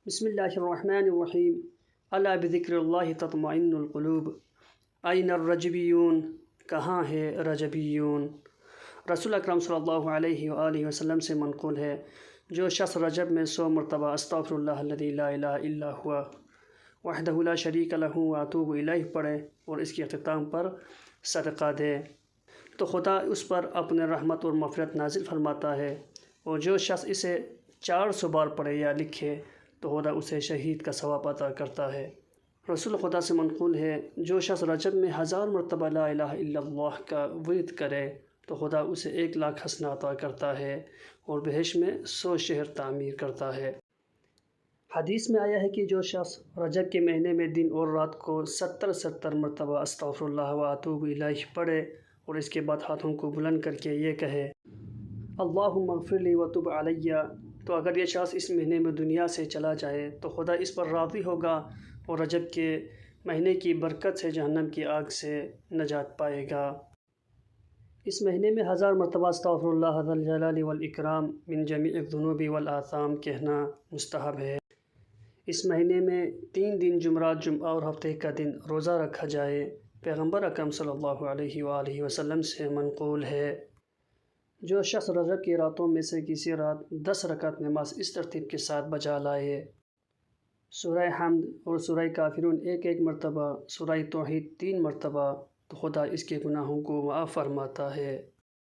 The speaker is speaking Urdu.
بسم اللہ الرحمن الرحیم الا بذکر اللہ تطمئن القلوب این الرجبیون، کہاں ہے رجبیون؟ رسول اکرم صلی اللہ علیہ وآلہ وسلم سے منقول ہے، جو شخص رجب میں 100 مرتبہ استغفر اللہ الذی لا الہ الا ہوا وحدہ لا شریک لہ واتوب الیہ پڑھے اور اس کے اختتام پر صدقہ دے تو خدا اس پر اپنے رحمت اور مغفرت نازل فرماتا ہے، اور جو شخص اسے 400 بار پڑھے یا لکھے تو خدا اسے شہید کا ثواب عطا کرتا ہے۔ رسول خدا سے منقول ہے، جو شخص رجب میں 1000 مرتبہ لا الہ الا اللہ کا ورد کرے تو خدا اسے 1,00,000 حسنہ عطا کرتا ہے اور بہشت میں 100 شہر تعمیر کرتا ہے۔ حدیث میں آیا ہے کہ جو شخص رجب کے مہینے میں دن اور رات کو 70 مرتبہ استغفر اللہ واتوب الیہ پڑھے اور اس کے بعد ہاتھوں کو بلند کر کے یہ کہے اللہم اغفر لی وتب علی، تو اگر یہ شخص اس مہینے میں دنیا سے چلا جائے تو خدا اس پر راضی ہوگا اور رجب کے مہینے کی برکت سے جہنم کی آگ سے نجات پائے گا۔ اس مہینے میں 1000 مرتبہ استغفر اللہ ذی الجلال والاکرام من جمیع الذنوب والآثام کہنا مستحب ہے۔ اس مہینے میں 3 دن جمعرات، جمعہ اور ہفتے کا دن روزہ رکھا جائے۔ پیغمبر اکرم صلی اللہ علیہ وآلہ وسلم سے منقول ہے، جو شخص رجب کی راتوں میں سے کسی رات 10 رکعت نماز اس ترتیب کے ساتھ بجا لائے: سورہ حمد اور سورہ کافرون 1 مرتبہ، سورہ توحید 3 مرتبہ، تو خدا اس کے گناہوں کو معاف فرماتا ہے۔